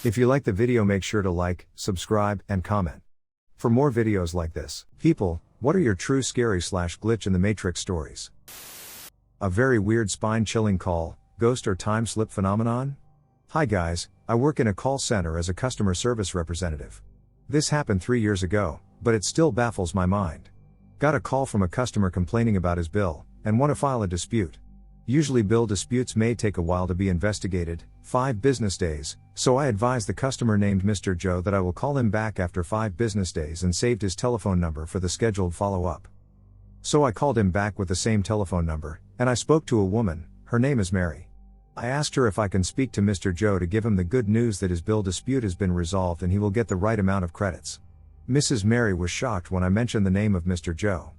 If you like the video, make sure to like, subscribe, and comment. For more videos like this. People, what are your true scary / glitch in the Matrix stories? A very weird spine-chilling call, ghost or time slip phenomenon? Hi guys, I work in a call center as a customer service representative. This happened 3 years ago, but it still baffles my mind. Got a call from a customer complaining about his bill, and want to file a dispute. Usually bill disputes may take a while to be investigated, 5 business days, so I advised the customer named Mr. Joe that I will call him back after 5 business days and saved his telephone number for the scheduled follow-up. So I called him back with the same telephone number, and I spoke to a woman, her name is Mary. I asked her if I can speak to Mr. Joe to give him the good news that his bill dispute has been resolved and he will get the right amount of credits. Mrs. Mary was shocked when I mentioned the name of Mr. Joe.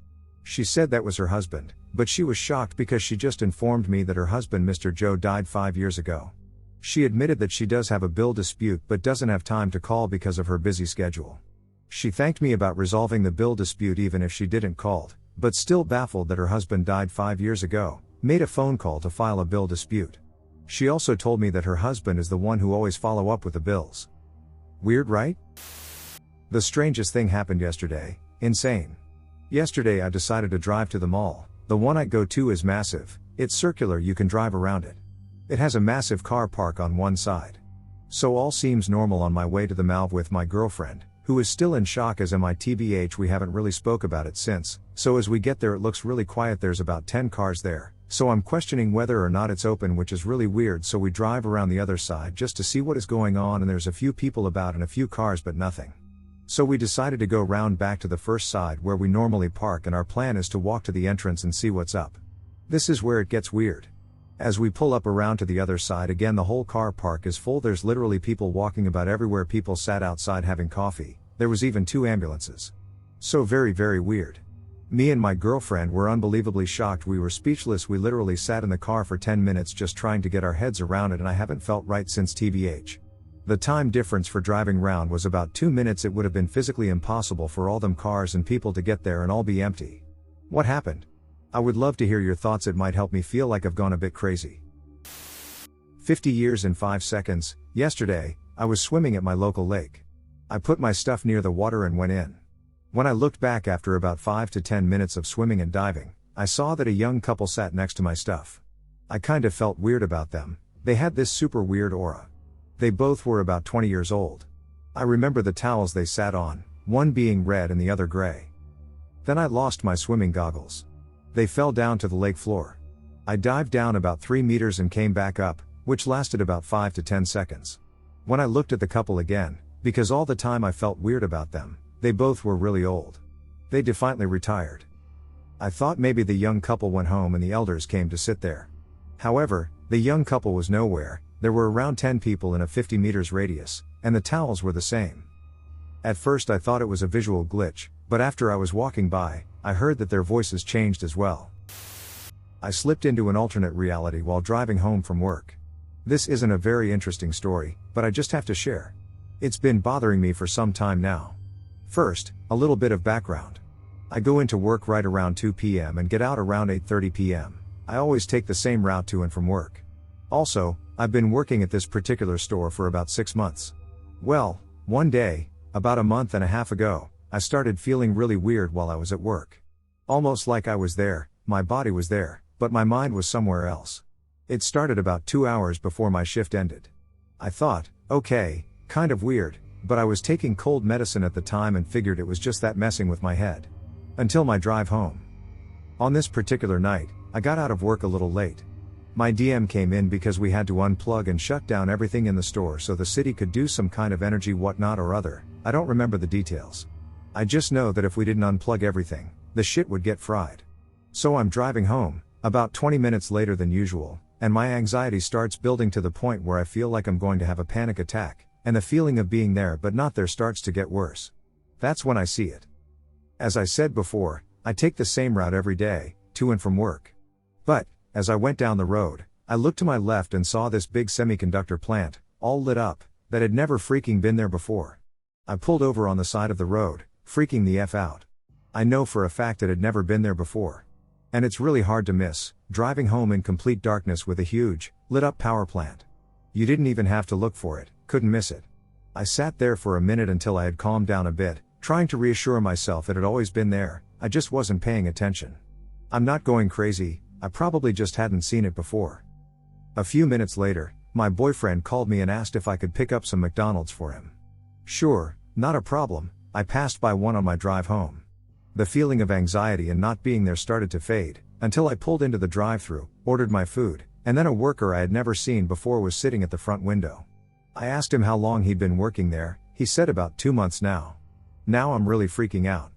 She said that was her husband, but she was shocked because she just informed me that her husband Mr. Joe died 5 years ago. She admitted that she does have a bill dispute but doesn't have time to call because of her busy schedule. She thanked me about resolving the bill dispute even if she didn't called, but still baffled that her husband died 5 years ago, made a phone call to file a bill dispute. She also told me that her husband is the one who always follow up with the bills. Weird, right? The strangest thing happened yesterday. Insane. Yesterday I decided to drive to the mall. The one I go to is massive, it's circular, you can drive around it. It has a massive car park on one side. So all seems normal on my way to the mall with my girlfriend, who is still in shock as am I. TBH, we haven't really spoke about it since, so as we get there it looks really quiet, there's about 10 cars there, so I'm questioning whether or not it's open, which is really weird, so we drive around the other side just to see what is going on, and there's a few people about and a few cars but nothing. So we decided to go round back to the first side where we normally park, and our plan is to walk to the entrance and see what's up. This is where it gets weird. As we pull up around to the other side again, the whole car park is full, there's literally people walking about everywhere, people sat outside having coffee, there was even 2 ambulances. So very weird. Me and my girlfriend were unbelievably shocked, we were speechless, we literally sat in the car for 10 minutes just trying to get our heads around it, and I haven't felt right since TBH. The time difference for driving round was about 2 minutes, it would have been physically impossible for all them cars and people to get there and all be empty. What happened? I would love to hear your thoughts, it might help me feel like I've gone a bit crazy. 50 years in 5 seconds, yesterday, I was swimming at my local lake. I put my stuff near the water and went in. When I looked back after about 5 to 10 minutes of swimming and diving, I saw that a young couple sat next to my stuff. I kind of felt weird about them, they had this super weird aura. They both were about 20 years old. I remember the towels they sat on, one being red and the other gray. Then I lost my swimming goggles. They fell down to the lake floor. I dived down about 3 meters and came back up, which lasted about 5 to 10 seconds. When I looked at the couple again, because all the time I felt weird about them, they both were really old. They definitely retired. I thought maybe the young couple went home and the elders came to sit there. However, the young couple was nowhere. There were around 10 people in a 50 meters radius, and the towels were the same. At first I thought it was a visual glitch, but after I was walking by, I heard that their voices changed as well. I slipped into an alternate reality while driving home from work. This isn't a very interesting story, but I just have to share. It's been bothering me for some time now. First, a little bit of background. I go into work right around 2 p.m. and get out around 8:30 p.m. I always take the same route to and from work. Also, I've been working at this particular store for about 6 months. Well, one day, about a month and a half ago, I started feeling really weird while I was at work. Almost like I was there, my body was there, but my mind was somewhere else. It started about 2 hours before my shift ended. I thought, okay, kind of weird, but I was taking cold medicine at the time and figured it was just that messing with my head. Until my drive home. On this particular night, I got out of work a little late. My DM came in because we had to unplug and shut down everything in the store so the city could do some kind of energy whatnot or other, I don't remember the details. I just know that if we didn't unplug everything, the shit would get fried. So I'm driving home, about 20 minutes later than usual, and my anxiety starts building to the point where I feel like I'm going to have a panic attack, and the feeling of being there but not there starts to get worse. That's when I see it. As I said before, I take the same route every day, to and from work. But, as I went down the road, I looked to my left and saw this big semiconductor plant, all lit up, that had never freaking been there before. I pulled over on the side of the road, freaking the F out. I know for a fact it had never been there before. And it's really hard to miss, driving home in complete darkness with a huge, lit up power plant. You didn't even have to look for it, couldn't miss it. I sat there for a minute until I had calmed down a bit, trying to reassure myself it had always been there, I just wasn't paying attention. I'm not going crazy, I probably just hadn't seen it before. A few minutes later, my boyfriend called me and asked if I could pick up some McDonald's for him. Sure, not a problem, I passed by one on my drive home. The feeling of anxiety and not being there started to fade, until I pulled into the drive-thru, ordered my food, and then a worker I had never seen before was sitting at the front window. I asked him how long he'd been working there, he said about 2 months now. Now I'm really freaking out.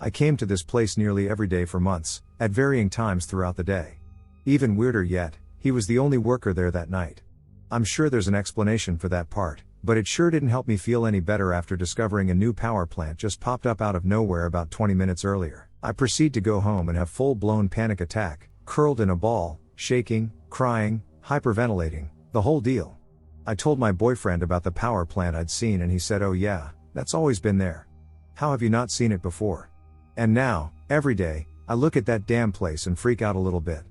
I came to this place nearly every day for months, at varying times throughout the day. Even weirder yet, he was the only worker there that night. I'm sure there's an explanation for that part, but it sure didn't help me feel any better after discovering a new power plant just popped up out of nowhere about 20 minutes earlier. I proceed to go home and have full-blown panic attack, curled in a ball, shaking, crying, hyperventilating, the whole deal. I told my boyfriend about the power plant I'd seen and he said, "Oh yeah, that's always been there. How have you not seen it before?" And now, every day, I look at that damn place and freak out a little bit.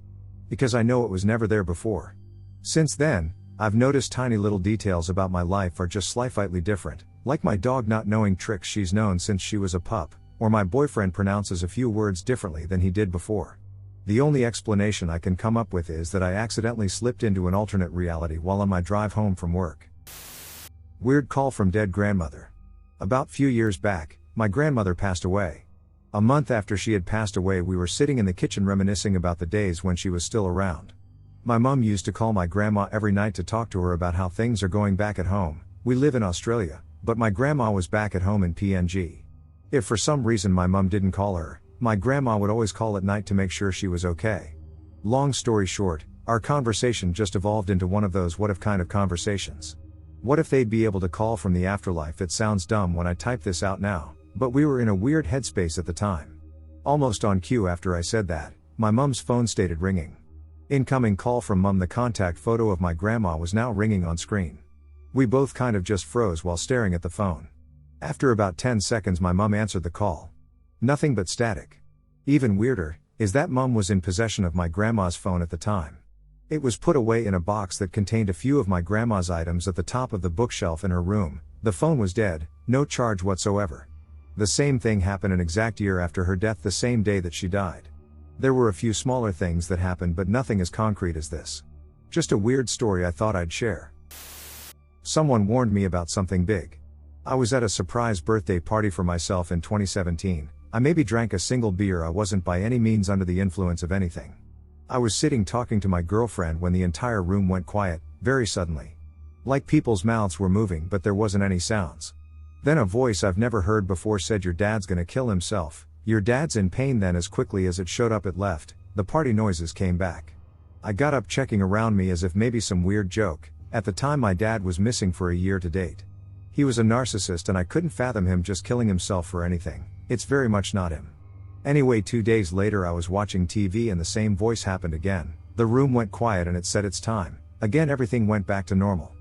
Because I know it was never there before. Since then, I've noticed tiny little details about my life are just slightly different, like my dog not knowing tricks she's known since she was a pup, or my boyfriend pronounces a few words differently than he did before. The only explanation I can come up with is that I accidentally slipped into an alternate reality while on my drive home from work. Weird call from dead grandmother. About few years back, my grandmother passed away. A month after she had passed away, we were sitting in the kitchen reminiscing about the days when she was still around. My mum used to call my grandma every night to talk to her about how things are going back at home. We live in Australia, but my grandma was back at home in PNG. If for some reason my mum didn't call her, my grandma would always call at night to make sure she was okay. Long story short, our conversation just evolved into one of those what if kind of conversations. What if they'd be able to call from the afterlife? It sounds dumb when I type this out now, but we were in a weird headspace at the time. Almost on cue after I said that, my mum's phone started ringing. Incoming call from mum. The contact photo of my grandma was now ringing on screen. We both kind of just froze while staring at the phone. After about 10 seconds my mum answered the call. Nothing but static. Even weirder, is that mum was in possession of my grandma's phone at the time. It was put away in a box that contained a few of my grandma's items at the top of the bookshelf in her room. The phone was dead, no charge whatsoever. The same thing happened an exact year after her death, the same day that she died. There were a few smaller things that happened, but nothing as concrete as this. Just a weird story I thought I'd share. Someone warned me about something big. I was at a surprise birthday party for myself in 2017. I maybe drank a single beer. I wasn't by any means under the influence of anything. I was sitting talking to my girlfriend when the entire room went quiet, very suddenly. Like people's mouths were moving but there wasn't any sounds. Then a voice I've never heard before said, "Your dad's gonna kill himself. Your dad's in pain." Then as quickly as it showed up it left, the party noises came back. I got up checking around me as if maybe some weird joke. At the time my dad was missing for a year to date. He was a narcissist and I couldn't fathom him just killing himself for anything. It's very much not him. Anyway, 2 days later I was watching TV and the same voice happened again. The room went quiet and it said it's time. Again everything went back to normal.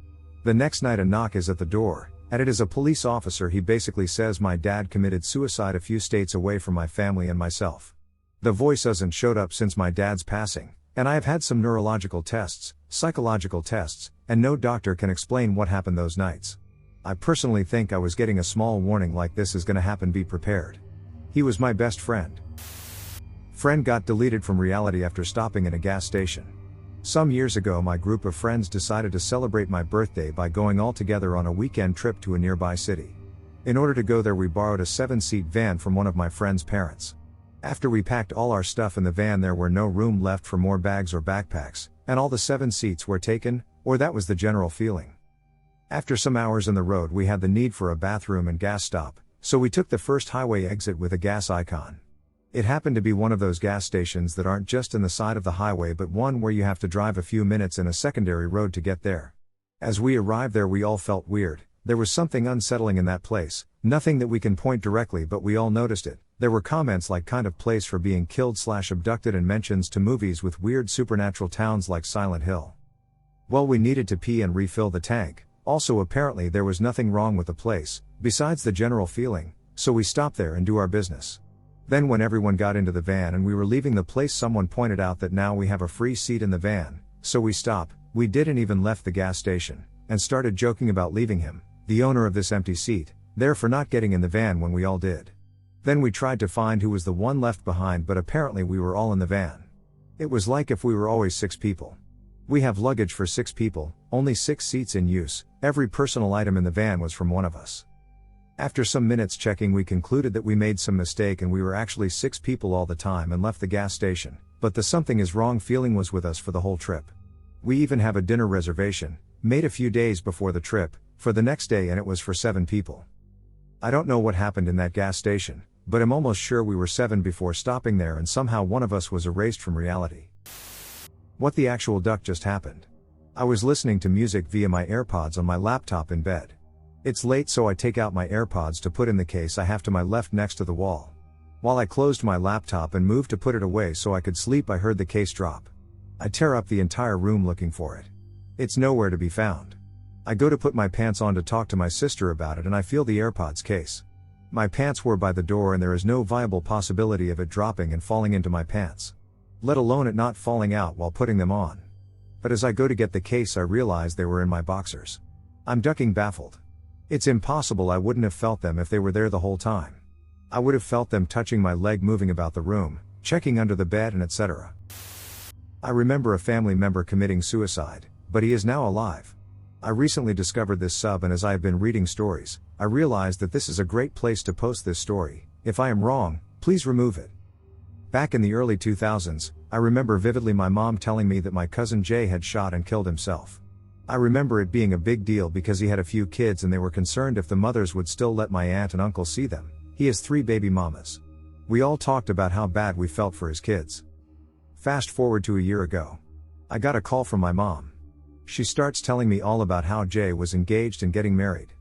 The next night a knock is at the door, and it is a police officer. He basically says my dad committed suicide a few states away from my family and myself. The voice hasn't showed up since my dad's passing, and I have had some neurological tests, psychological tests, and no doctor can explain what happened those nights. I personally think I was getting a small warning like this is gonna happen, be prepared. He was my best friend. Friend got deleted from reality after stopping in a gas station. Some years ago my group of friends decided to celebrate my birthday by going all together on a weekend trip to a nearby city. In order to go there we borrowed a 7-seat van from one of my friend's parents. After we packed all our stuff in the van there were no room left for more bags or backpacks, and all the 7 seats were taken, or that was the general feeling. After some hours on the road we had the need for a bathroom and gas stop, so we took the first highway exit with a gas icon. It happened to be one of those gas stations that aren't just in the side of the highway but one where you have to drive a few minutes in a secondary road to get there. As we arrived there we all felt weird. There was something unsettling in that place, nothing that we can point directly but we all noticed it. There were comments like kind of place for being killed/abducted and mentions to movies with weird supernatural towns like Silent Hill. Well, we needed to pee and refill the tank. Also apparently there was nothing wrong with the place, besides the general feeling, so we stopped there and do our business. Then when everyone got into the van and we were leaving the place, someone pointed out that now we have a free seat in the van, so we stopped. We didn't even left the gas station, and started joking about leaving him, the owner of this empty seat, there for not getting in the van when we all did. Then we tried to find who was the one left behind, but apparently we were all in the van. It was like if we were always 6 people. We have luggage for 6 people, only 6 seats in use, every personal item in the van was from one of us. After some minutes checking, we concluded that we made some mistake and we were actually 6 people all the time and left the gas station, but the something is wrong feeling was with us for the whole trip. We even have a dinner reservation, made a few days before the trip, for the next day, and it was for 7 people. I don't know what happened in that gas station, but I'm almost sure we were 7 before stopping there, and somehow one of us was erased from reality. What the actual duck just happened? I was listening to music via my AirPods on my laptop in bed. It's late, so I take out my AirPods to put in the case I have to my left next to the wall. While I closed my laptop and moved to put it away so I could sleep, I heard the case drop. I tear up the entire room looking for it. It's nowhere to be found. I go to put my pants on to talk to my sister about it, and I feel the AirPods case. My pants were by the door and there is no viable possibility of it dropping and falling into my pants, let alone it not falling out while putting them on. But as I go to get the case, I realize they were in my boxers. I'm ducking, baffled. It's impossible I wouldn't have felt them if they were there the whole time. I would have felt them touching my leg, moving about the room, checking under the bed, and etc. I remember a family member committing suicide, but he is now alive. I recently discovered this sub, and as I have been reading stories, I realized that this is a great place to post this story. If I am wrong, please remove it. Back in the early 2000s, I remember vividly my mom telling me that my cousin Jay had shot and killed himself. I remember it being a big deal because he had a few kids and they were concerned if the mothers would still let my aunt and uncle see them. He has 3 baby mamas. We all talked about how bad we felt for his kids. Fast forward to a year ago. I got a call from my mom. She starts telling me all about how Jay was engaged and getting married.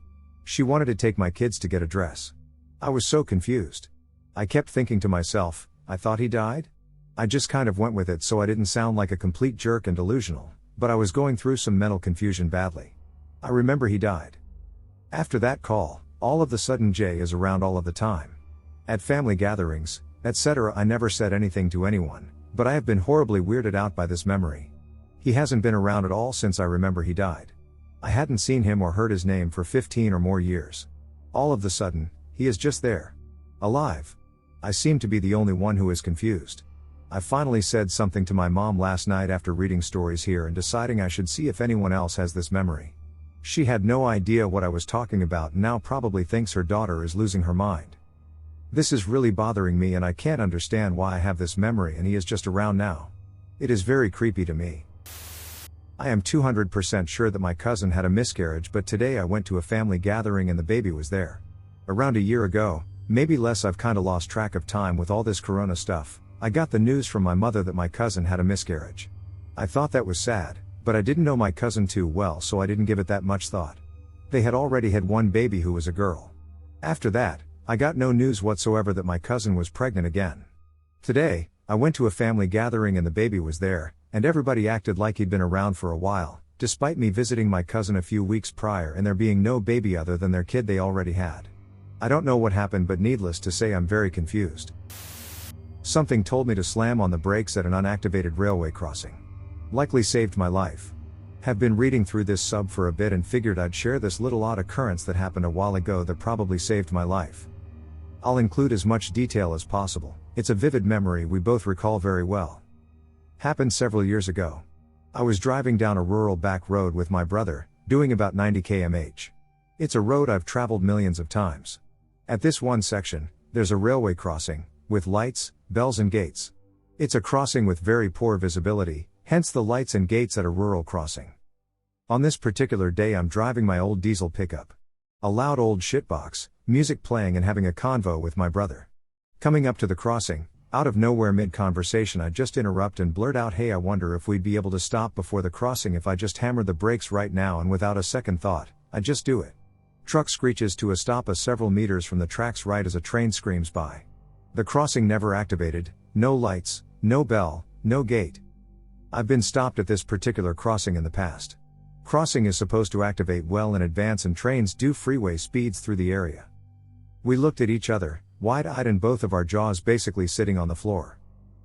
She wanted to take my kids to get a dress. I was so confused. I kept thinking to myself, I thought he died? I just kind of went with it so I didn't sound like a complete jerk and delusional, but I was going through some mental confusion badly. I remember he died. After that call, all of the sudden Jay is around all of the time. At family gatherings, etc. I never said anything to anyone, but I have been horribly weirded out by this memory. He hasn't been around at all since I remember he died. I hadn't seen him or heard his name for 15 or more years. All of the sudden, he is just there. Alive. I seem to be the only one who is confused. I finally said something to my mom last night after reading stories here and deciding I should see if anyone else has this memory. She had no idea what I was talking about and now probably thinks her daughter is losing her mind. This is really bothering me and I can't understand why I have this memory and he is just around now. It is very creepy to me. I am 200% sure that my cousin had a miscarriage, but today I went to a family gathering and the baby was there. Around a year ago, maybe less, I've kinda lost track of time with all this corona stuff. I got the news from my mother that my cousin had a miscarriage. I thought that was sad, but I didn't know my cousin too well, so I didn't give it that much thought. They had already had one baby who was a girl. After that, I got no news whatsoever that my cousin was pregnant again. Today, I went to a family gathering and the baby was there, and everybody acted like he'd been around for a while, despite me visiting my cousin a few weeks prior and there being no baby other than their kid they already had. I don't know what happened, but needless to say I'm very confused. Something told me to slam on the brakes at an unactivated railway crossing. Likely saved my life. Have been reading through this sub for a bit and figured I'd share this little odd occurrence that happened a while ago that probably saved my life. I'll include as much detail as possible. It's a vivid memory we both recall very well. Happened several years ago. I was driving down a rural back road with my brother, doing about 90 km/h. It's a road I've traveled millions of times. At this one section, there's a railway crossing, with lights, bells and gates. It's a crossing with very poor visibility, hence the lights and gates at a rural crossing. On this particular day I'm driving my old diesel pickup. A loud old shitbox, music playing and having a convo with my brother. Coming up to the crossing, out of nowhere mid-conversation I just interrupt and blurt out, "Hey, I wonder if we'd be able to stop before the crossing if I just hammered the brakes right now," and without a second thought, I just do it. Truck screeches to a stop several meters from the tracks right as a train screams by. The crossing never activated, no lights, no bell, no gate. I've been stopped at this particular crossing in the past. Crossing is supposed to activate well in advance and trains do freeway speeds through the area. We looked at each other, wide-eyed and both of our jaws basically sitting on the floor.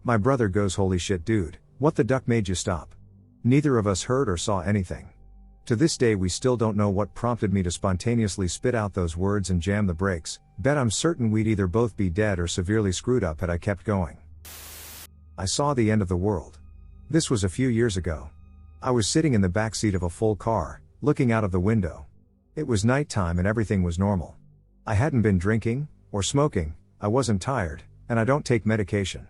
My brother goes, "Holy shit dude, what the duck made you stop?" Neither of us heard or saw anything. To this day we still don't know what prompted me to spontaneously spit out those words and jam the brakes. Bet I'm certain we'd either both be dead or severely screwed up had I kept going. I saw the end of the world. This was a few years ago. I was sitting in the back seat of a full car, looking out of the window. It was nighttime and everything was normal. I hadn't been drinking, or smoking, I wasn't tired, and I don't take medication.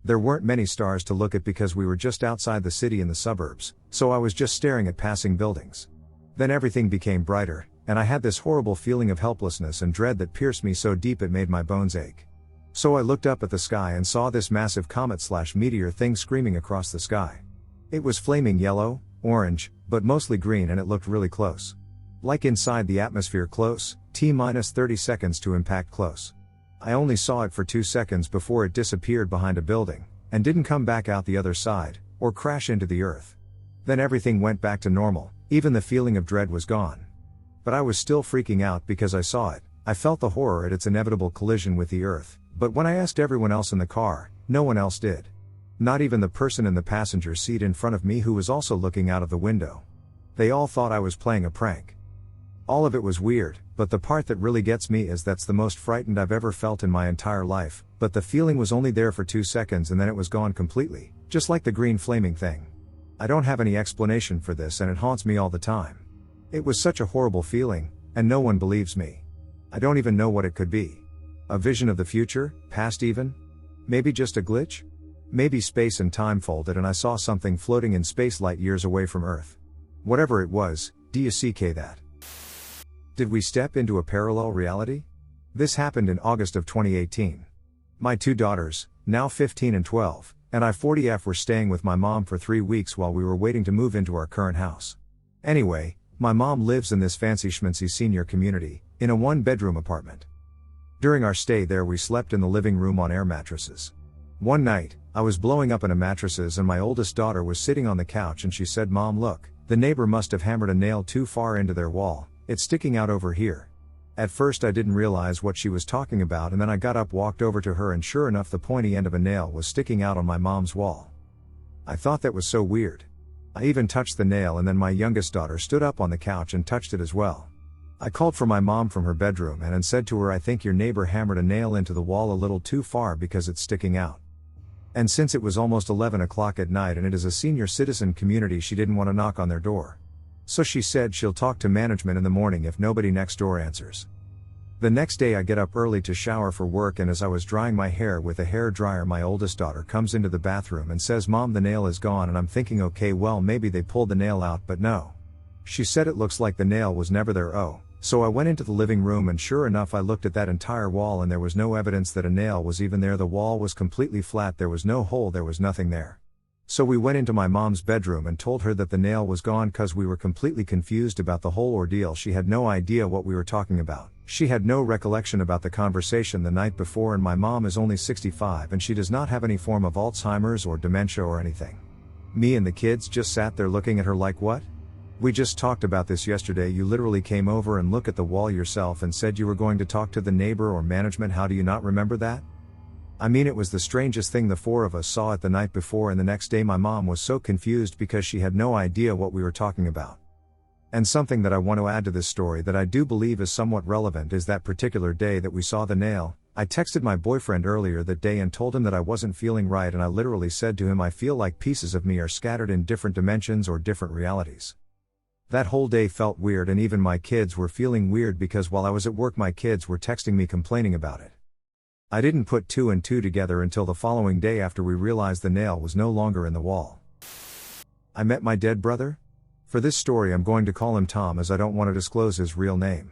There weren't many stars to look at because we were just outside the city in the suburbs, so I was just staring at passing buildings. Then everything became brighter, and I had this horrible feeling of helplessness and dread that pierced me so deep it made my bones ache. So I looked up at the sky and saw this massive comet/meteor thing screaming across the sky. It was flaming yellow, orange, but mostly green, and it looked really close. Like inside the atmosphere close, T-30 seconds to impact close. I only saw it for 2 seconds before it disappeared behind a building, and didn't come back out the other side, or crash into the earth. Then everything went back to normal, even the feeling of dread was gone. But I was still freaking out because I saw it. I felt the horror at its inevitable collision with the earth, but when I asked everyone else in the car, no one else did. Not even the person in the passenger seat in front of me who was also looking out of the window. They all thought I was playing a prank. All of it was weird, but the part that really gets me is that's the most frightened I've ever felt in my entire life, but the feeling was only there for 2 seconds and then it was gone completely, just like the green flaming thing. I don't have any explanation for this and it haunts me all the time. It was such a horrible feeling, and no one believes me. I don't even know what it could be. A vision of the future, past even? Maybe just a glitch? Maybe space and time folded and I saw something floating in space light years away from Earth. Whatever it was, DUCK that. Did we step into a parallel reality? This happened in August of 2018. My 2 daughters, now 15 and 12, and I 40F were staying with my mom for 3 weeks while we were waiting to move into our current house. Anyway, my mom lives in this fancy schmancy senior community, in a 1-bedroom apartment. During our stay there we slept in the living room on air mattresses. One night, I was blowing up in a mattresses and my oldest daughter was sitting on the couch and she said, "Mom, look, the neighbor must have hammered a nail too far into their wall. It's sticking out over here." At first I didn't realize what she was talking about and then I got up, walked over to her and sure enough the pointy end of a nail was sticking out on my mom's wall. I thought that was so weird. I even touched the nail and then my youngest daughter stood up on the couch and touched it as well. I called for my mom from her bedroom and said to her, "I think your neighbor hammered a nail into the wall a little too far because it's sticking out." And since it was almost 11 o'clock at night and it is a senior citizen community, she didn't want to knock on their door. So she said she'll talk to management in the morning if nobody next door answers. The next day I get up early to shower for work and as I was drying my hair with a hair dryer my oldest daughter comes into the bathroom and says, "Mom, the nail is gone," and I'm thinking, okay, well maybe they pulled the nail out, but no. She said it looks like the nail was never there. So I went into the living room and sure enough I looked at that entire wall and there was no evidence that a nail was even there. The wall was completely flat, there was no hole, there was nothing there. So we went into my mom's bedroom and told her that the nail was gone cause we were completely confused about the whole ordeal. She had no idea what we were talking about. She had no recollection about the conversation the night before and my mom is only 65 and she does not have any form of Alzheimer's or dementia or anything. Me and the kids just sat there looking at her like, "What? We just talked about this yesterday. You literally came over and looked at the wall yourself and said you were going to talk to the neighbor or management. How do you not remember that?" I mean, it was the strangest thing. The 4 of us saw it the night before and the next day my mom was so confused because she had no idea what we were talking about. And something that I want to add to this story that I do believe is somewhat relevant is that particular day that we saw the nail, I texted my boyfriend earlier that day and told him that I wasn't feeling right and I literally said to him, "I feel like pieces of me are scattered in different dimensions or different realities." That whole day felt weird and even my kids were feeling weird because while I was at work my kids were texting me complaining about it. I didn't put 2 and 2 together until the following day after we realized the nail was no longer in the wall. I met my dead brother? For this story I'm going to call him Tom as I don't want to disclose his real name.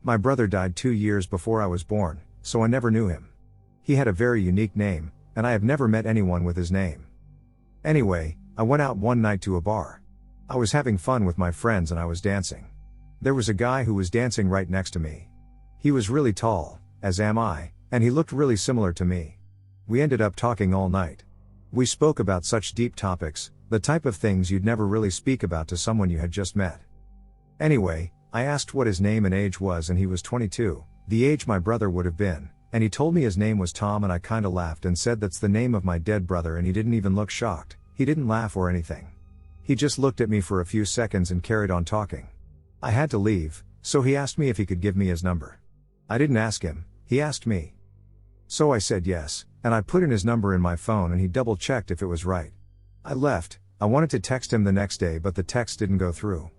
My brother died 2 years before I was born, so I never knew him. He had a very unique name, and I have never met anyone with his name. Anyway, I went out one night to a bar. I was having fun with my friends and I was dancing. There was a guy who was dancing right next to me. He was really tall, as am I, and he looked really similar to me. We ended up talking all night. We spoke about such deep topics, the type of things you'd never really speak about to someone you had just met. Anyway, I asked what his name and age was and he was 22, the age my brother would have been, and he told me his name was Tom, and I kinda laughed and said that's the name of my dead brother, and he didn't even look shocked. He didn't laugh or anything. He just looked at me for a few seconds and carried on talking. I had to leave, so he asked me if he could give me his number. I didn't ask him, he asked me. So I said yes, and I put in his number in my phone and he double-checked if it was right. I left. I wanted to text him the next day, but the text didn't go through.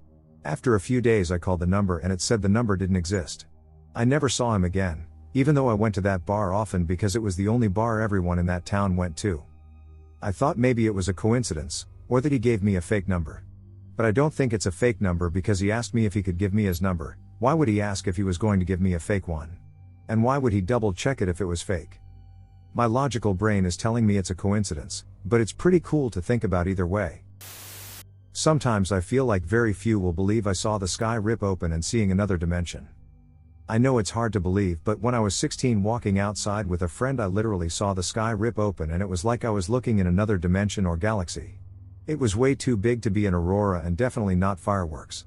After a few days I called the number and it said the number didn't exist. I never saw him again, even though I went to that bar often because it was the only bar everyone in that town went to. I thought maybe it was a coincidence, or that he gave me a fake number. But I don't think it's a fake number because he asked me if he could give me his number. Why would he ask if he was going to give me a fake one? And why would he double check it if it was fake? My logical brain is telling me it's a coincidence, but it's pretty cool to think about either way. Sometimes I feel like very few will believe I saw the sky rip open and seeing another dimension. I know it's hard to believe, but when I was 16 walking outside with a friend, I literally saw the sky rip open and it was like I was looking in another dimension or galaxy. It was way too big to be an aurora and definitely not fireworks.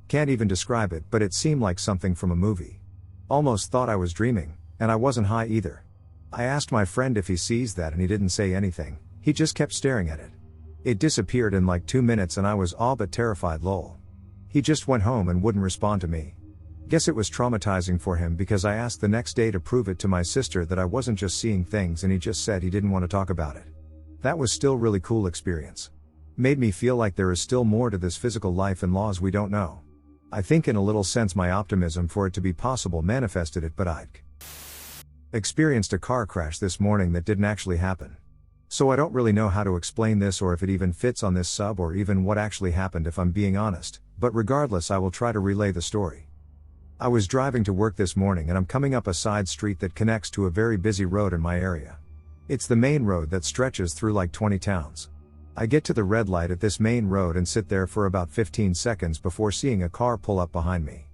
Can't even describe it, but it seemed like something from a movie. Almost thought I was dreaming, and I wasn't high either. I asked my friend if he sees that and he didn't say anything, he just kept staring at it. It disappeared in like 2 minutes and I was all but terrified lol. He just went home and wouldn't respond to me. Guess it was traumatizing for him because I asked the next day to prove it to my sister that I wasn't just seeing things and he just said he didn't want to talk about it. That was still really cool experience. Made me feel like there is still more to this physical life and laws we don't know. I think in a little sense my optimism for it to be possible manifested it, but I'd experienced a car crash this morning that didn't actually happen. So I don't really know how to explain this or if it even fits on this sub or even what actually happened if I'm being honest, but regardless I will try to relay the story. I was driving to work this morning and I'm coming up a side street that connects to a very busy road in my area. It's the main road that stretches through like 20 towns. I get to the red light at this main road and sit there for about 15 seconds before seeing a car pull up behind me.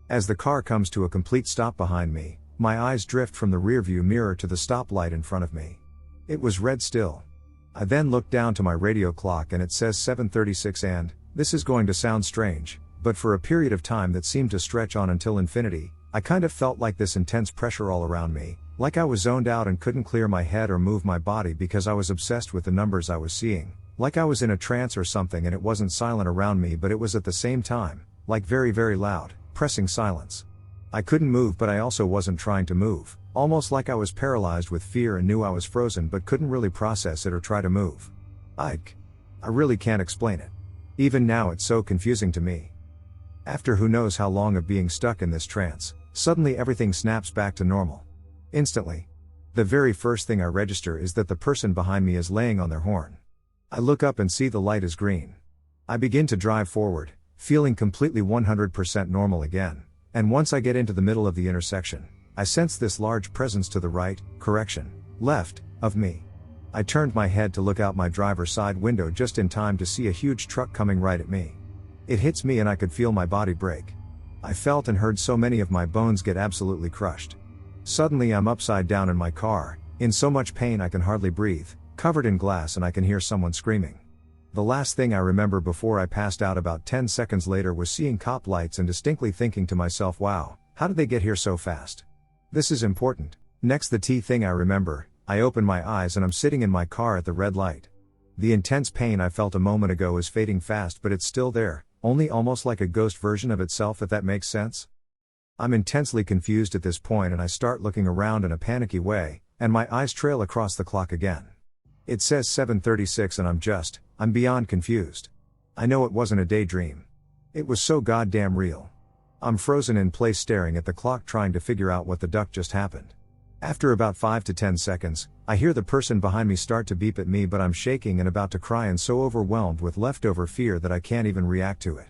As the car comes to a complete stop behind me, my eyes drift from the rearview mirror to the stoplight in front of me. It was red still. I then look down to my radio clock and it says 7:36 and, this is going to sound strange, but for a period of time that seemed to stretch on until infinity, I kind of felt like this intense pressure all around me, like I was zoned out and couldn't clear my head or move my body because I was obsessed with the numbers I was seeing, like I was in a trance or something and it wasn't silent around me but it was at the same time, like very very loud, pressing silence. I couldn't move but I also wasn't trying to move, almost like I was paralyzed with fear and knew I was frozen but couldn't really process it or try to move. I really can't explain it. Even now it's so confusing to me. After who knows how long of being stuck in this trance, suddenly everything snaps back to normal. Instantly. The very first thing I register is that the person behind me is laying on their horn. I look up and see the light is green. I begin to drive forward, feeling completely 100% normal again, and once I get into the middle of the intersection, I sense this large presence to the right, left, of me. I turned my head to look out my driver's side window just in time to see a huge truck coming right at me. It hits me and I could feel my body break. I felt and heard so many of my bones get absolutely crushed. Suddenly I'm upside down in my car, in so much pain I can hardly breathe, covered in glass and I can hear someone screaming. The last thing I remember before I passed out about 10 seconds later was seeing cop lights and distinctly thinking to myself, wow, how did they get here so fast? This is important. Next, the T thing I remember, I open my eyes and I'm sitting in my car at the red light. The intense pain I felt a moment ago is fading fast but it's still there, only almost like a ghost version of itself, if that makes sense. I'm intensely confused at this point and I start looking around in a panicky way, and my eyes trail across the clock again. It says 7:36 and I'm beyond confused. I know it wasn't a daydream. It was so goddamn real. I'm frozen in place staring at the clock trying to figure out what the duck just happened. After about 5 to 10 seconds, I hear the person behind me start to beep at me but I'm shaking and about to cry and so overwhelmed with leftover fear that I can't even react to it.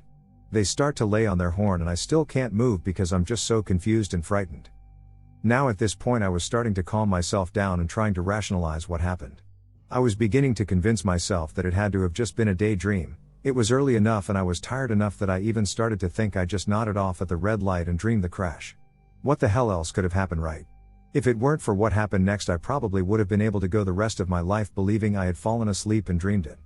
They start to lay on their horn and I still can't move because I'm just so confused and frightened. Now at this point I was starting to calm myself down and trying to rationalize what happened. I was beginning to convince myself that it had to have just been a daydream. It was early enough and I was tired enough that I even started to think I just nodded off at the red light and dreamed the crash. What the hell else could have happened, right? If it weren't for what happened next I probably would have been able to go the rest of my life believing I had fallen asleep and dreamed it.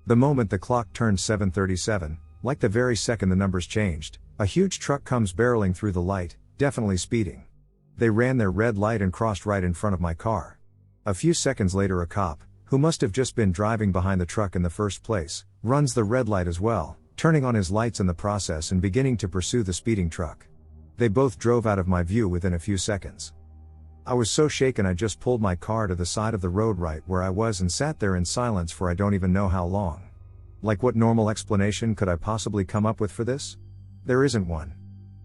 The moment the clock turned 7:37, like the very second the numbers changed, a huge truck comes barreling through the light, definitely speeding. They ran their red light and crossed right in front of my car. A few seconds later, a cop, who must have just been driving behind the truck in the first place, runs the red light as well, turning on his lights in the process and beginning to pursue the speeding truck. They both drove out of my view within a few seconds. I was so shaken I just pulled my car to the side of the road right where I was and sat there in silence for I don't even know how long. Like, what normal explanation could I possibly come up with for this? There isn't one.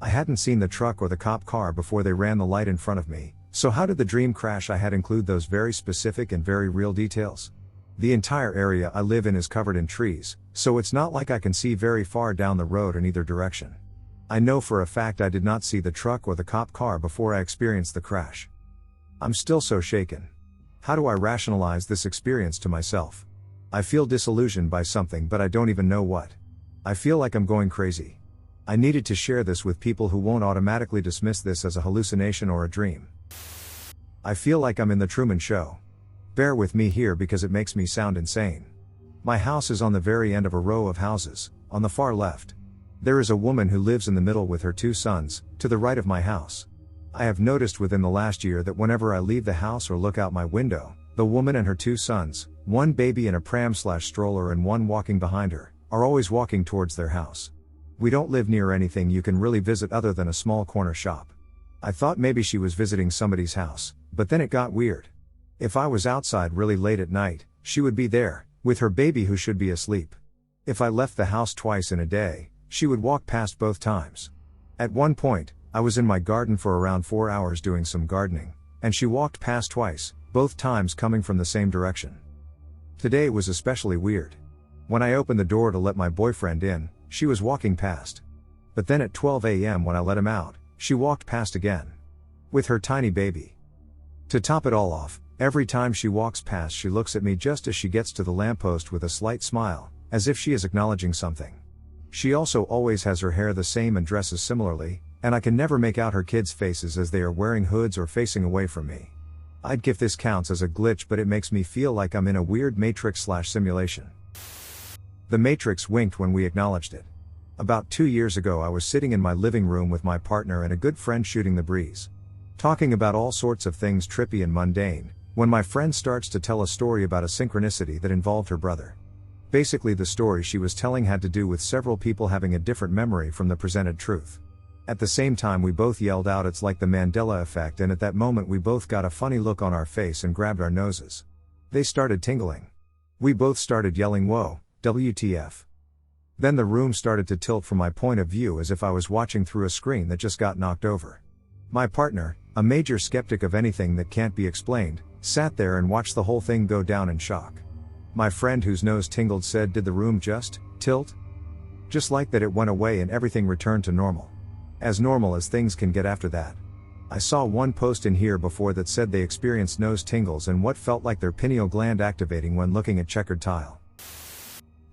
I hadn't seen the truck or the cop car before they ran the light in front of me, so how did the dream crash I had include those very specific and very real details? The entire area I live in is covered in trees, so it's not like I can see very far down the road in either direction. I know for a fact I did not see the truck or the cop car before I experienced the crash. I'm still so shaken. How do I rationalize this experience to myself? I feel disillusioned by something, but I don't even know what. I feel like I'm going crazy. I needed to share this with people who won't automatically dismiss this as a hallucination or a dream. I feel like I'm in the Truman Show. Bear with me here because it makes me sound insane. My house is on the very end of a row of houses, on the far left. There is a woman who lives in the middle with her 2 sons, to the right of my house. I have noticed within the last year that whenever I leave the house or look out my window, the woman and her 2 sons, one baby in a pram/stroller and one walking behind her, are always walking towards their house. We don't live near anything you can really visit other than a small corner shop. I thought maybe she was visiting somebody's house, but then it got weird. If I was outside really late at night, she would be there, with her baby who should be asleep. If I left the house twice in a day, she would walk past both times. At one point, I was in my garden for around 4 hours doing some gardening, and she walked past twice, both times coming from the same direction. Today was especially weird. When I opened the door to let my boyfriend in, she was walking past. But then at 12 a.m. when I let him out, she walked past again. With her tiny baby. To top it all off, every time she walks past she looks at me just as she gets to the lamppost with a slight smile, as if she is acknowledging something. She also always has her hair the same and dresses similarly, and I can never make out her kids' faces as they are wearing hoods or facing away from me. I'd give this counts as a glitch, but it makes me feel like I'm in a weird Matrix/simulation. The Matrix winked when we acknowledged it. About 2 years ago I was sitting in my living room with my partner and a good friend shooting the breeze. Talking about all sorts of things trippy and mundane, when my friend starts to tell a story about a synchronicity that involved her brother. Basically the story she was telling had to do with several people having a different memory from the presented truth. At the same time we both yelled out, "It's like the Mandela effect," and at that moment we both got a funny look on our face and grabbed our noses. They started tingling. We both started yelling, "Whoa, WTF." Then the room started to tilt from my point of view as if I was watching through a screen that just got knocked over. My partner, a major skeptic of anything that can't be explained, sat there and watched the whole thing go down in shock. My friend, whose nose tingled, said, "Did the room just tilt?" Just like that, it went away and everything returned to normal. As normal as things can get after that. I saw one post in here before that said they experienced nose tingles and what felt like their pineal gland activating when looking at checkered tile.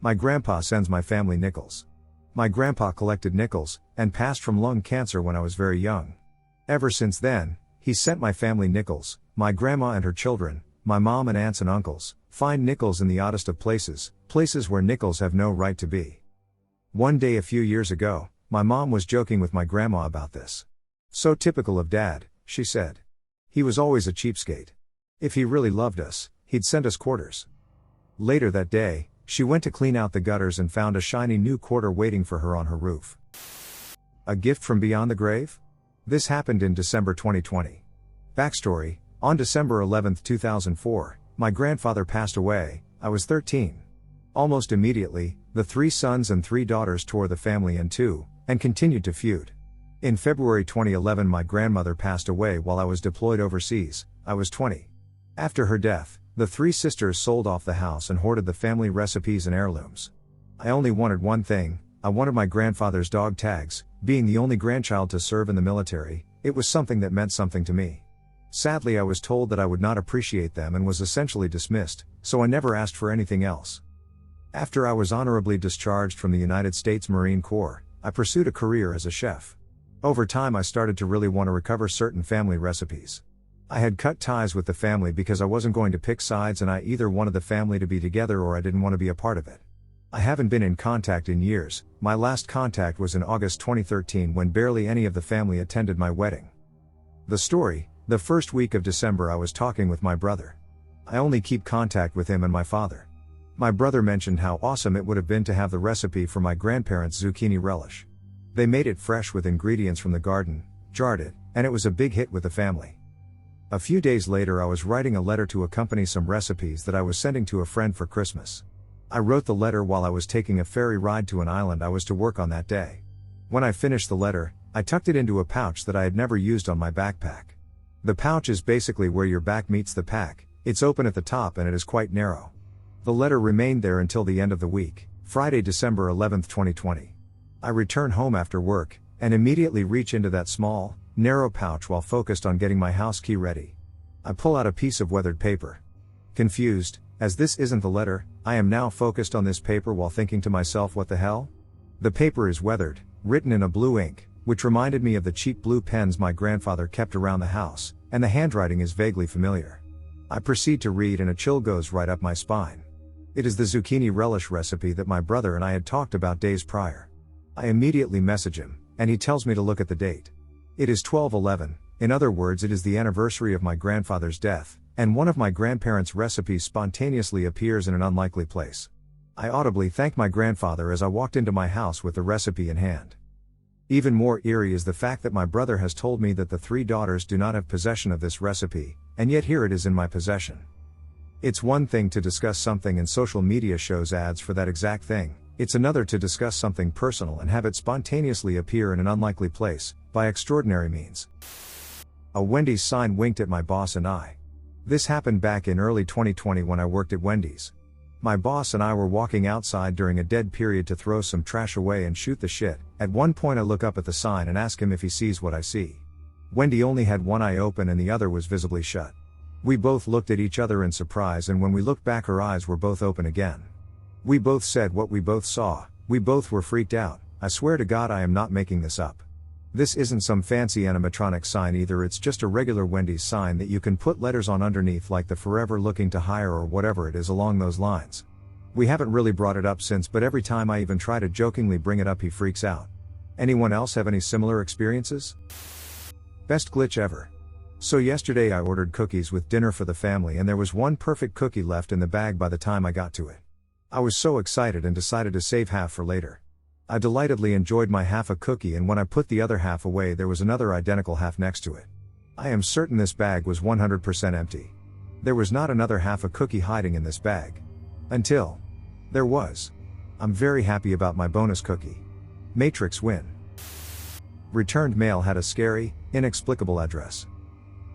My grandpa sends my family nickels. My grandpa collected nickels, and passed from lung cancer when I was very young. Ever since then, he sent my family nickels. My grandma and her children, my mom and aunts and uncles, find nickels in the oddest of places, places where nickels have no right to be. One day a few years ago, my mom was joking with my grandma about this. "So typical of Dad," she said. "He was always a cheapskate. If he really loved us, he'd send us quarters." Later that day, she went to clean out the gutters and found a shiny new quarter waiting for her on her roof. A gift from beyond the grave? This happened in December 2020. Backstory: on December 11, 2004, my grandfather passed away. I was 13. Almost immediately, the 3 sons and 3 daughters tore the family in two, and continued to feud. In February 2011 my grandmother passed away while I was deployed overseas. I was 20. After her death, the 3 sisters sold off the house and hoarded the family recipes and heirlooms. I only wanted one thing: I wanted my grandfather's dog tags. Being the only grandchild to serve in the military, it was something that meant something to me. Sadly, I was told that I would not appreciate them and was essentially dismissed, so I never asked for anything else. After I was honorably discharged from the United States Marine Corps, I pursued a career as a chef. Over time I started to really want to recover certain family recipes. I had cut ties with the family because I wasn't going to pick sides, and I either wanted the family to be together or I didn't want to be a part of it. I haven't been in contact in years. My last contact was in August 2013 when barely any of the family attended my wedding. The story: the first week of December I was talking with my brother. I only keep contact with him and my father. My brother mentioned how awesome it would have been to have the recipe for my grandparents' zucchini relish. They made it fresh with ingredients from the garden, jarred it, and it was a big hit with the family. A few days later I was writing a letter to accompany some recipes that I was sending to a friend for Christmas. I wrote the letter while I was taking a ferry ride to an island I was to work on that day. When I finished the letter, I tucked it into a pouch that I had never used on my backpack. The pouch is basically where your back meets the pack, it's open at the top and it is quite narrow. The letter remained there until the end of the week, Friday, December 11, 2020. I return home after work, and immediately reach into that small, narrow pouch while focused on getting my house key ready. I pull out a piece of weathered paper. Confused, as this isn't the letter, I am now focused on this paper while thinking to myself, what the hell? The paper is weathered, written in a blue ink, which reminded me of the cheap blue pens my grandfather kept around the house, and the handwriting is vaguely familiar. I proceed to read and a chill goes right up my spine. It is the zucchini relish recipe that my brother and I had talked about days prior. I immediately message him, and he tells me to look at the date. It is 12/11, in other words it is the anniversary of my grandfather's death, and one of my grandparents' recipes spontaneously appears in an unlikely place. I audibly thank my grandfather as I walked into my house with the recipe in hand. Even more eerie is the fact that my brother has told me that the 3 daughters do not have possession of this recipe, and yet here it is in my possession. It's one thing to discuss something and social media shows ads for that exact thing. It's another to discuss something personal and have it spontaneously appear in an unlikely place, by extraordinary means. A Wendys sign winked at my boss and I. This happened back in early 2020 when I worked at Wendys. My boss and I were walking outside during a dead period to throw some trash away and shoot the shit. At one point I look up at the sign and ask him if he sees what I see. Wendy only had one eye open and the other was visibly shut. We both looked at each other in surprise, and when we looked back her eyes were both open again. We both said what we both saw. We both were freaked out. I swear to God I am not making this up. This isn't some fancy animatronic sign either, it's just a regular Wendys sign that you can put letters on underneath like the forever looking to hire or whatever it is along those lines. We haven't really brought it up since, but every time I even try to jokingly bring it up he freaks out. Anyone else have any similar experiences? Best glitch ever. So yesterday I ordered cookies with dinner for the family and there was one perfect cookie left in the bag by the time I got to it. I was so excited and decided to save half for later. I delightedly enjoyed my half a cookie, and when I put the other half away there was another identical half next to it. I am certain this bag was 100% empty. There was not another half a cookie hiding in this bag. Until there was. I'm very happy about my bonus cookie. Matrix win. Returned mail had a scary, inexplicable address.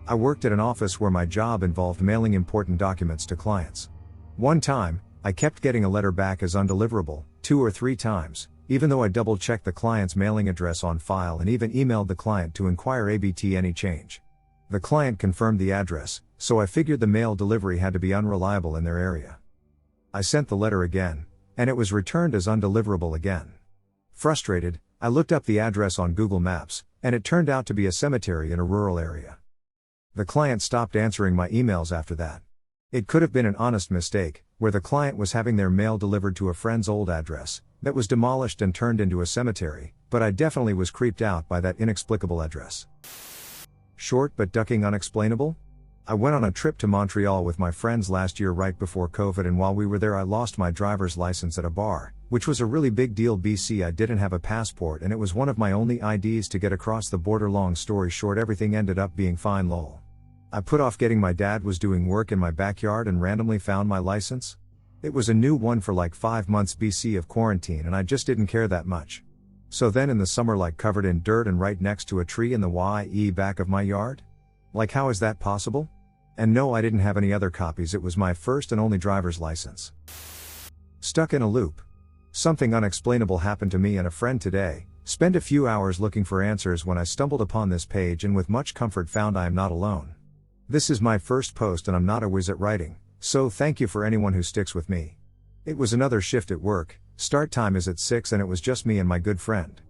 I worked at an office where my job involved mailing important documents to clients. One time, I kept getting a letter back as undeliverable, 2 or 3 times, even though I double-checked the client's mailing address on file and even emailed the client to inquire ABT any change. The client confirmed the address, so I figured the mail delivery had to be unreliable in their area. I sent the letter again, and it was returned as undeliverable again. Frustrated, I looked up the address on Google Maps, and it turned out to be a cemetery in a rural area. The client stopped answering my emails after that. It could have been an honest mistake, where the client was having their mail delivered to a friend's old address, that was demolished and turned into a cemetery, but I definitely was creeped out by that inexplicable address. Short but ducking unexplainable? I went on a trip to Montreal with my friends last year right before COVID, and while we were there I lost my driver's license at a bar, which was a really big deal. I didn't have a passport and it was one of my only IDs to get across the border. Long story short, everything ended up being fine lol. I put off getting my dad was doing work in my backyard and randomly found my license. It was a new one for like 5 months of quarantine and I just didn't care that much. So then in the summer, like covered in dirt and right next to a tree in the back of my yard? Like how is that possible? And no, I didn't have any other copies, it was my first and only driver's license. Stuck in a loop. Something unexplainable happened to me and a friend today. Spent a few hours looking for answers when I stumbled upon this page and with much comfort found I am not alone. This is my first post and I'm not a whiz at writing, so thank you for anyone who sticks with me. It was another shift at work, start time is at 6 and it was just me and my good friend.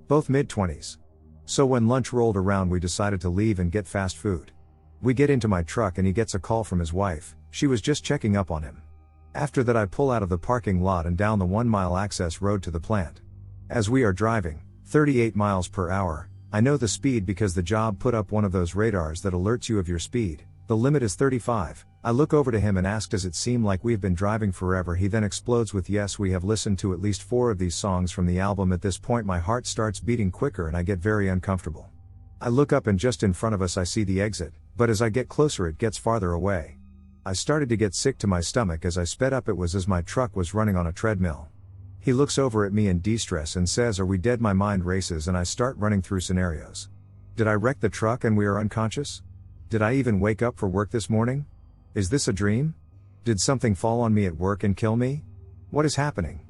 Both mid-20s. So when lunch rolled around we decided to leave and get fast food. We get into my truck and he gets a call from his wife, she was just checking up on him. After that I pull out of the parking lot and down the 1-mile access road to the plant. As we are driving, 38 miles per hour, I know the speed because the job put up one of those radars that alerts you of your speed. The limit is 35. I look over to him and ask, does it seem like we've been driving forever? He then explodes with, yes, we have listened to at least 4 of these songs from the album. At this point my heart starts beating quicker and I get very uncomfortable. I look up and just in front of us I see the exit, but as I get closer it gets farther away. I started to get sick to my stomach as I sped up. It was as my truck was running on a treadmill. He looks over at me in distress and says, are we dead? My mind races and I start running through scenarios. Did I wreck the truck and we are unconscious? Did I even wake up for work this morning? Is this a dream? Did something fall on me at work and kill me? What is happening?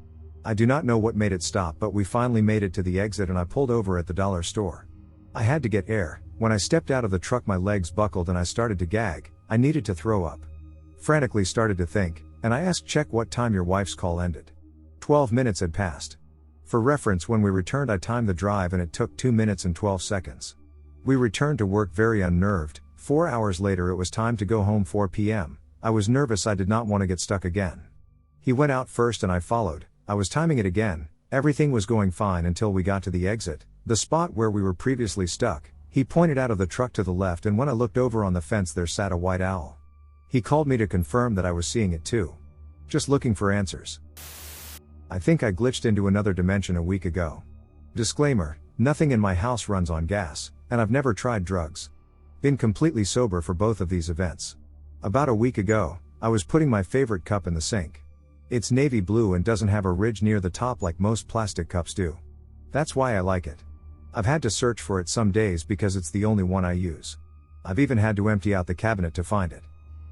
I do not know what made it stop, but we finally made it to the exit and I pulled over at the dollar store. I had to get air. When I stepped out of the truck my legs buckled and I started to gag. I needed to throw up. Frantically started to think, and I asked, check what time your wife's call ended. 12 minutes had passed. For reference, when we returned I timed the drive and it took 2 minutes and 12 seconds. We returned to work very unnerved. 4 hours later it was time to go home. 4 p.m. I was nervous. I did not want to get stuck again. He went out first and I followed. I was timing it again. Everything was going fine until we got to the exit, the spot where we were previously stuck. He pointed out of the truck to the left and when I looked over on the fence there sat a white owl. He called me to confirm that I was seeing it too. Just looking for answers. I think I glitched into another dimension a week ago. Disclaimer, nothing in my house runs on gas, and I've never tried drugs. Been completely sober for both of these events. About a week ago, I was putting my favorite cup in the sink. It's navy blue and doesn't have a ridge near the top like most plastic cups do. That's why I like it. I've had to search for it some days because it's the only one I use. I've even had to empty out the cabinet to find it.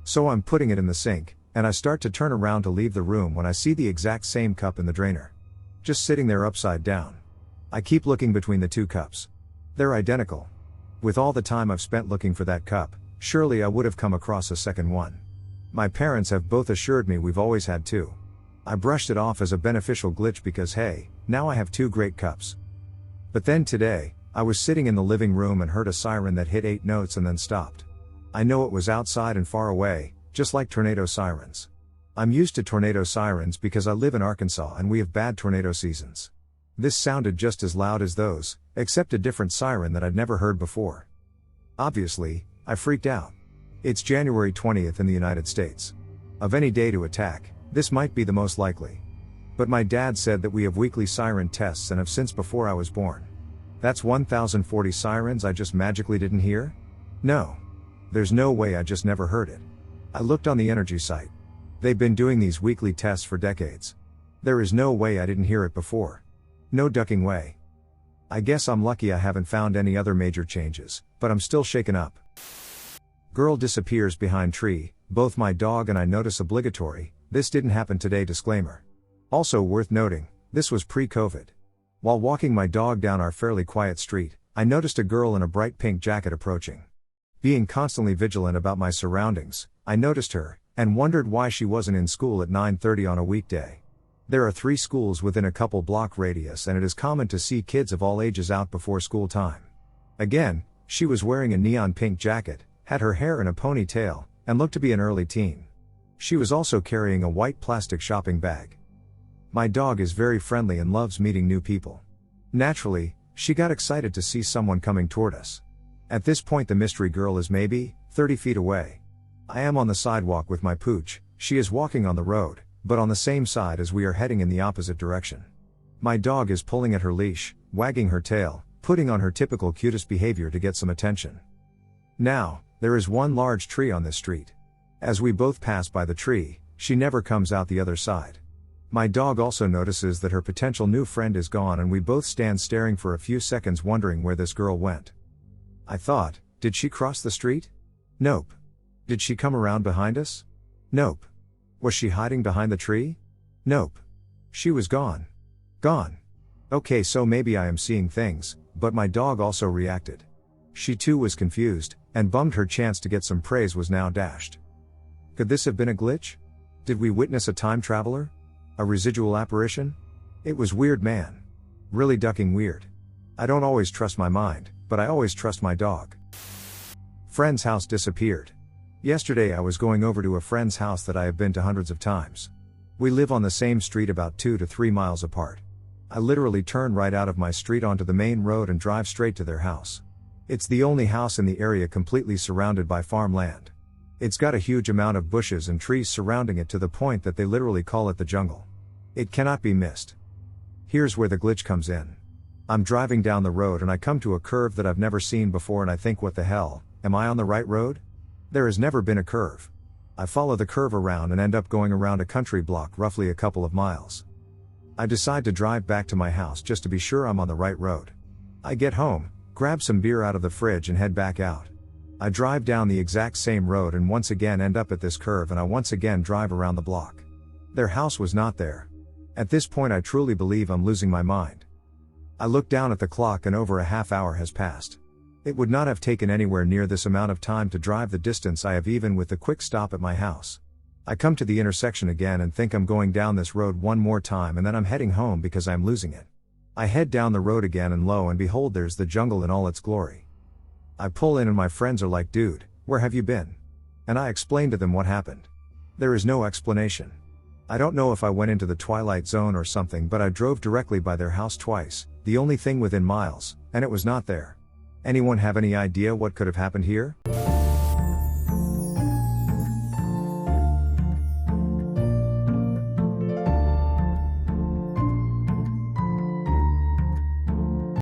So I'm putting it in the sink, and I start to turn around to leave the room when I see the exact same cup in the drainer. Just sitting there upside down. I keep looking between the 2 cups. They're identical. With all the time I've spent looking for that cup, surely I would have come across a second one. My parents have both assured me we've always had 2. I brushed it off as a beneficial glitch because hey, now I have 2 great cups. But then today, I was sitting in the living room and heard a siren that hit 8 notes and then stopped. I know it was outside and far away, just like tornado sirens. I'm used to tornado sirens because I live in Arkansas and we have bad tornado seasons. This sounded just as loud as those, except a different siren that I'd never heard before. Obviously, I freaked out. It's January 20th in the United States. Of any day to attack, this might be the most likely. But my dad said that we have weekly siren tests and have since before I was born. That's 1040 sirens I just magically didn't hear? No. There's no way I just never heard it. I looked on the energy site. They've been doing these weekly tests for decades. There is no way I didn't hear it before. No ducking way. I guess I'm lucky I haven't found any other major changes, but I'm still shaken up. Girl disappears behind tree, both my dog and I notice obligatory, this didn't happen today disclaimer. Also worth noting, this was pre-COVID. While walking my dog down our fairly quiet street, I noticed a girl in a bright pink jacket approaching. Being constantly vigilant about my surroundings, I noticed her, and wondered why she wasn't in school at 9:30 on a weekday. There are 3 schools within a couple block radius and it is common to see kids of all ages out before school time. Again, she was wearing a neon pink jacket, had her hair in a ponytail, and looked to be an early teen. She was also carrying a white plastic shopping bag. My dog is very friendly and loves meeting new people. Naturally, she got excited to see someone coming toward us. At this point the mystery girl is maybe 30 feet away. I am on the sidewalk with my pooch, she is walking on the road, but on the same side as we are heading in the opposite direction. My dog is pulling at her leash, wagging her tail, putting on her typical cutest behavior to get some attention. Now, there is one large tree on this street. As we both pass by the tree, she never comes out the other side. My dog also notices that her potential new friend is gone and we both stand staring for a few seconds wondering where this girl went. I thought, did she cross the street? Nope. Did she come around behind us? Nope. Was she hiding behind the tree? Nope. She was gone. Gone. Okay, so maybe I am seeing things, but my dog also reacted. She too was confused, and bummed her chance to get some praise was now dashed. Could this have been a glitch? Did we witness a time traveler? A residual apparition? It was weird, man. Really ducking weird. I don't always trust my mind, but I always trust my dog. Friend's house disappeared. Yesterday I was going over to a friend's house that I have been to hundreds of times. We live on the same street about 2 to 3 miles apart. I literally turn right out of my street onto the main road and drive straight to their house. It's the only house in the area completely surrounded by farmland. It's got a huge amount of bushes and trees surrounding it to the point that they literally call it the jungle. It cannot be missed. Here's where the glitch comes in. I'm driving down the road and I come to a curve that I've never seen before and I think, what the hell, am I on the right road? There has never been a curve. I follow the curve around and end up going around a country block roughly a couple of miles. I decide to drive back to my house just to be sure I'm on the right road. I get home, grab some beer out of the fridge and head back out. I drive down the exact same road and once again end up at this curve and I once again drive around the block. Their house was not there. At this point I truly believe I'm losing my mind. I look down at the clock and over a half hour has passed. It would not have taken anywhere near this amount of time to drive the distance I have even with the quick stop at my house. I come to the intersection again and think I'm going down this road one more time and then I'm heading home because I'm losing it. I head down the road again and lo and behold there's the jungle in all its glory. I pull in and my friends are like, dude, where have you been? And I explain to them what happened. There is no explanation. I don't know if I went into the twilight zone or something, but I drove directly by their house twice, the only thing within miles, and it was not there. Anyone have any idea what could have happened here?